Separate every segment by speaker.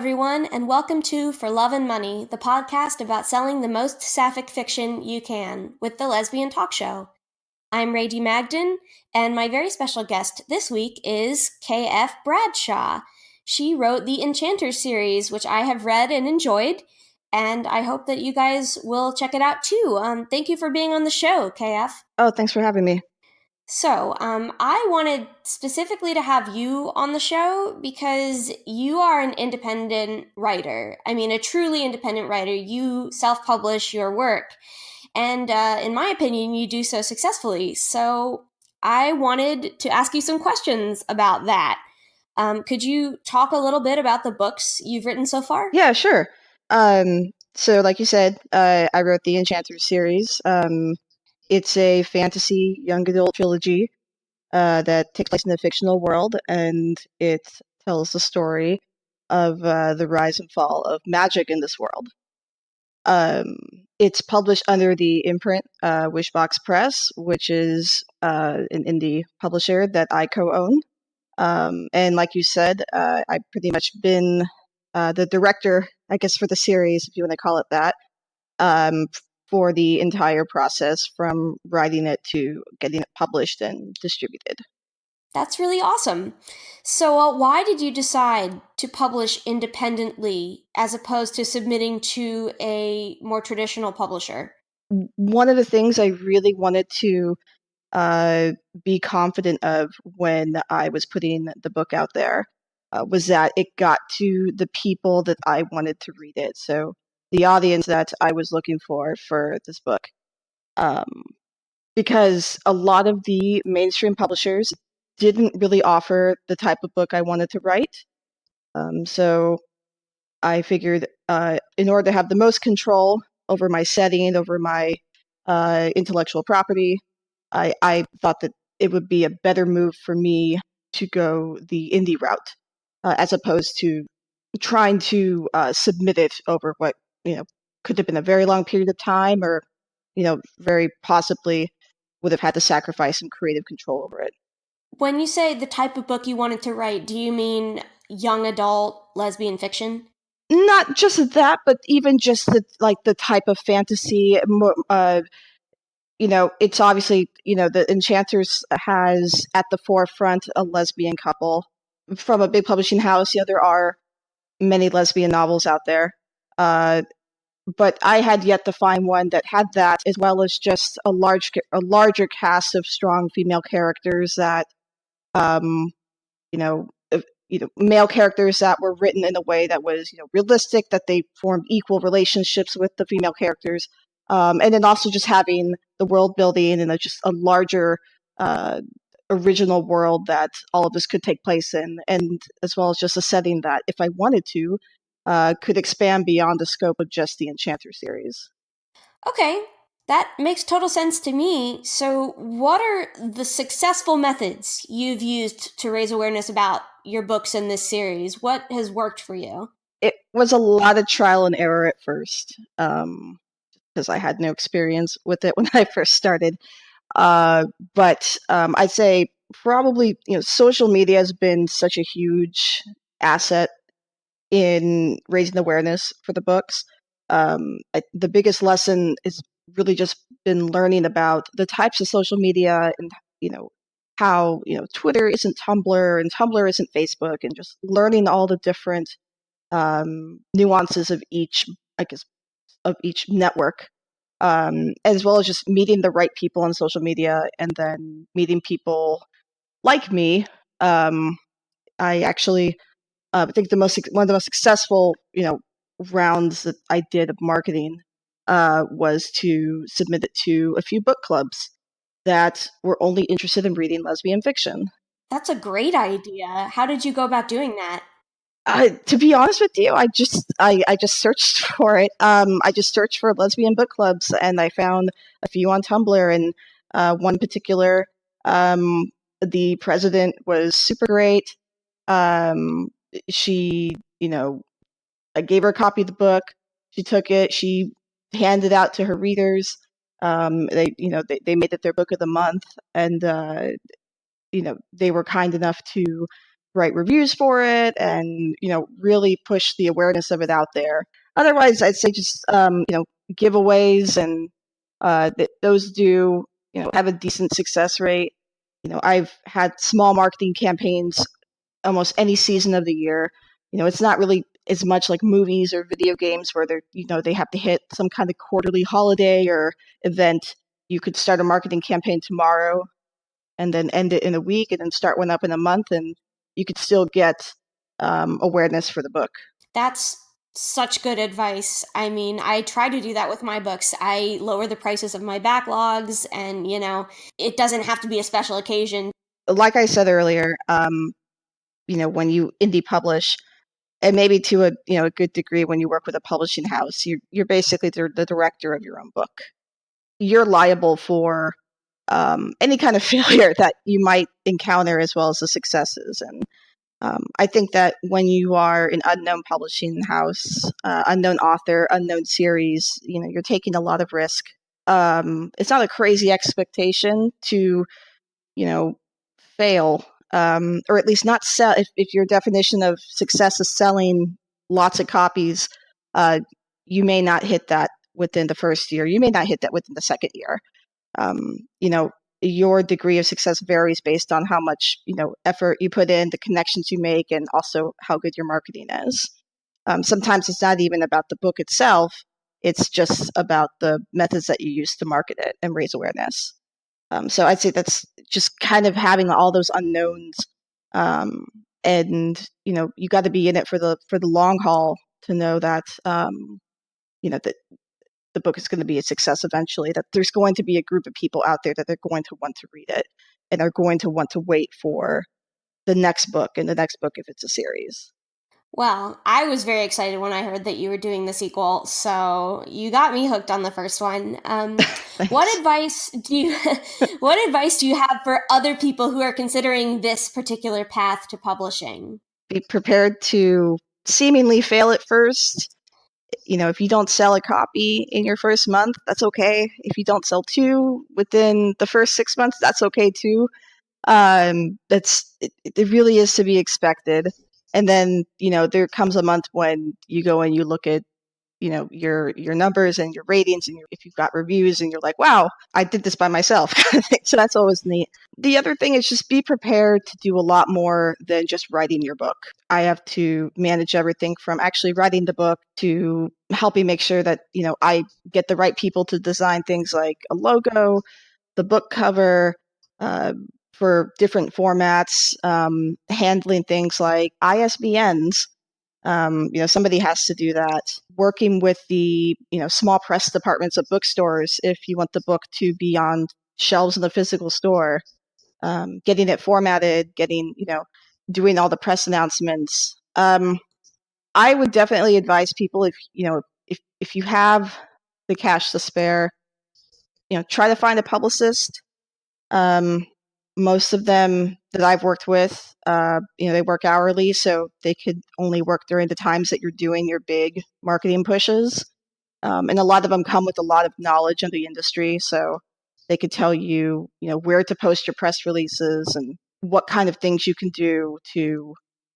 Speaker 1: everyone, and welcome to For Love and Money, the podcast about selling the most sapphic fiction you can with the Lesbian Talk Show. I'm Ray Magden, and my very special guest this week is K.F. Bradshaw. She wrote the Enchanters series, which I have read and enjoyed, and I hope that you guys will check it out too. Thank you for being on the show, KF.
Speaker 2: Oh, thanks for having me.
Speaker 1: So, I wanted specifically to have you on the show because you are an independent writer. I mean, a truly independent writer. You self-publish your work. And in my opinion, you do so successfully. So, I wanted to ask you some questions about that. Could you talk a little bit about the books you've written so far?
Speaker 2: Yeah, sure. So like you said, I wrote the Enchanters series. It's a fantasy young adult trilogy that takes place in a fictional world, and it tells the story of the rise and fall of magic in this world. It's published under the imprint Wishbox Press, which is an indie publisher that I co-own. And like you said, I've pretty much been the director, I guess, for the series, if you want to call it that, for the entire process from writing it to getting it published and distributed.
Speaker 1: That's really awesome. So, why did you decide to publish independently as opposed to submitting to a more traditional publisher?
Speaker 2: One of the things I really wanted to be confident of when I was putting the book out there was that it got to the people that I wanted to read it. So the audience that I was looking for this book. Because a lot of the mainstream publishers didn't really offer the type of book I wanted to write. So I figured in order to have the most control over my setting, over my intellectual property, I thought that it would be a better move for me to go the indie route as opposed to trying to submit it over what could have been a very long period of time, or very possibly would have had to sacrifice some creative control over it.
Speaker 1: When you say the type of book you wanted to write, do you mean young adult lesbian fiction?
Speaker 2: Not just that, but even just the type of fantasy. It's obviously, the Enchanters has at the forefront a lesbian couple from a big publishing house. There are many lesbian novels out there, but I had yet to find one that had that, as well as just a larger cast of strong female characters that, you know, male characters that were written in a way that was, realistic, that they formed equal relationships with the female characters, and then also just having the world building and just a larger original world that all of this could take place in, and as well as just a setting that, if I wanted to, could expand beyond the scope of just the Enchanter series.
Speaker 1: Okay, that makes total sense to me. So, what are the successful methods you've used to raise awareness about your books in this series? What has worked for you?
Speaker 2: It was a lot of trial and error at first, because I had no experience with it when I first started. But I'd say probably, social media has been such a huge asset in raising awareness for the books. The biggest lesson is really just been learning about the types of social media, and how Twitter isn't Tumblr and Tumblr isn't Facebook, and just learning all the different nuances of each, I guess, of each network, as well as just meeting the right people on social media, and then meeting people like me. I actually think one of the most successful rounds that I did of marketing was to submit it to a few book clubs that were only interested in reading lesbian fiction.
Speaker 1: That's a great idea. How did you go about doing that?
Speaker 2: To be honest with you, I just searched for it. I just searched for lesbian book clubs, and I found a few on Tumblr. And one particular, the president was super great. She, I gave her a copy of the book. She took it. She handed it out to her readers. They made it their book of the month, and they were kind enough to write reviews for it and, really push the awareness of it out there. Otherwise, I'd say just, giveaways and those do, have a decent success rate. I've had small marketing campaigns almost any season of the year. It's not really as much like movies or video games where they have to hit some kind of quarterly holiday or event. You could start a marketing campaign tomorrow and then end it in a week and then start one up in a month, and you could still get awareness for the book.
Speaker 1: That's such good advice. I mean, I try to do that with my books. I lower the prices of my backlogs, and it doesn't have to be a special occasion.
Speaker 2: Like I said earlier, when you indie publish, and maybe to a good degree when you work with a publishing house, you're basically the director of your own book. You're liable for any kind of failure that you might encounter as well as the successes. And I think that when you are an unknown publishing house, unknown author, unknown series, you're taking a lot of risk. It's not a crazy expectation to, fail, or at least not sell. If your definition of success is selling lots of copies, you may not hit that within the first year. You may not hit that within the second year. Um, you know, your degree of success varies based on how much, effort you put in, the connections you make, and also how good your marketing is. Sometimes it's not even about the book itself. It's just about the methods that you use to market it and raise awareness. So I'd say that's just kind of having all those unknowns, and you got to be in it for the long haul to know that that the book is going to be a success eventually. That there's going to be a group of people out there that are going to want to read it and are going to want to wait for the next book and the next book if it's a series.
Speaker 1: Well, I was very excited when I heard that you were doing the sequel, so you got me hooked on the first one. What
Speaker 2: Thanks.
Speaker 1: advice do you what advice do you have for other people who are considering this particular path to publishing?
Speaker 2: Be prepared to seemingly fail at first. If you don't sell a copy in your first month, that's okay. If you don't sell two within the first 6 months, that's okay too. It really is to be expected. And then, there comes a month when you go and you look at, your numbers and your ratings and if you've got reviews and you're like, wow, I did this by myself. So that's always neat. The other thing is just be prepared to do a lot more than just writing your book. I have to manage everything from actually writing the book to helping make sure that, I get the right people to design things like a logo, the book cover, uh, for different formats, handling things like ISBNs. Somebody has to do that. Working with the, small press departments of bookstores if you want the book to be on shelves in the physical store, getting it formatted, doing all the press announcements. I would definitely advise people if you have the cash to spare, try to find a publicist. Um, Most of them that I've worked with, they work hourly, so they could only work during the times that you're doing your big marketing pushes. And a lot of them come with a lot of knowledge of the industry, so they could tell you, where to post your press releases and what kind of things you can do to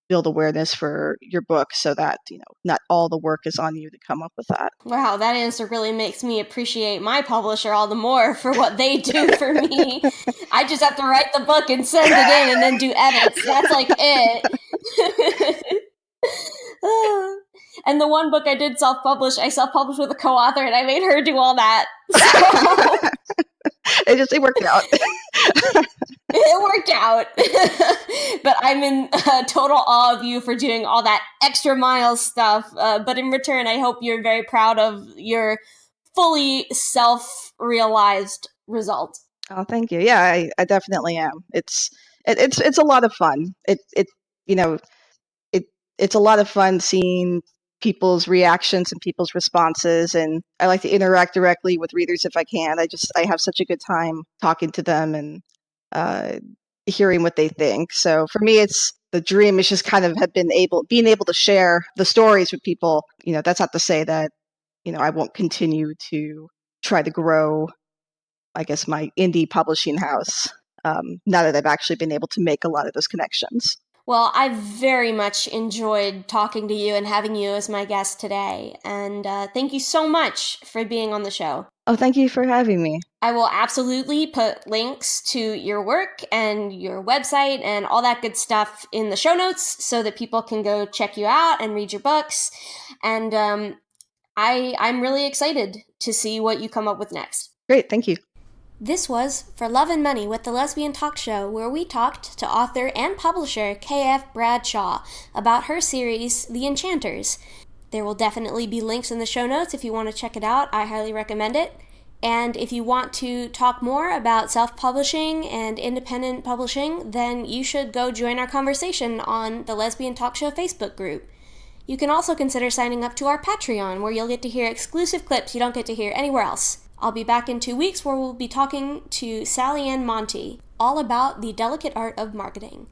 Speaker 2: build awareness for your book so that, not all the work is on you to come up with that.
Speaker 1: Wow, that answer really makes me appreciate my publisher all the more for what they do for me. I just have to write the book and send it in and then do edits. That's like it. And the one book I did self-publish, I self-published with a co-author and I made her do all that. So
Speaker 2: It worked out.
Speaker 1: it worked out. But I'm in total awe of you for doing all that extra mile stuff. But in return, I hope you're very proud of your fully self-realized result.
Speaker 2: Oh, thank you. Yeah, I definitely am. It's a lot of fun. You know it it's a lot of fun seeing people's reactions and people's responses, and I like to interact directly with readers if I can. I have such a good time talking to them and uh, hearing what they think. So for me, it's the dream is just kind of have been being able to share the stories with people. That's not to say that I won't continue to try to grow, I guess, my indie publishing house, now that I've actually been able to make a lot of those connections.
Speaker 1: Well, I very much enjoyed talking to you and having you as my guest today. And thank you so much for being on the show.
Speaker 2: Oh, thank you for having me.
Speaker 1: I will absolutely put links to your work and your website and all that good stuff in the show notes so that people can go check you out and read your books. And I'm really excited to see what you come up with next.
Speaker 2: Great, thank you.
Speaker 1: This was For Love and Money with the Lesbian Talk Show, where we talked to author and publisher K.F. Bradshaw about her series, The Enchanters. There will definitely be links in the show notes if you want to check it out. I highly recommend it. And if you want to talk more about self-publishing and independent publishing, then you should go join our conversation on the Lesbian Talk Show Facebook group. You can also consider signing up to our Patreon, where you'll get to hear exclusive clips you don't get to hear anywhere else. I'll be back in 2 weeks where we'll be talking to Sally Ann Monty all about the delicate art of marketing.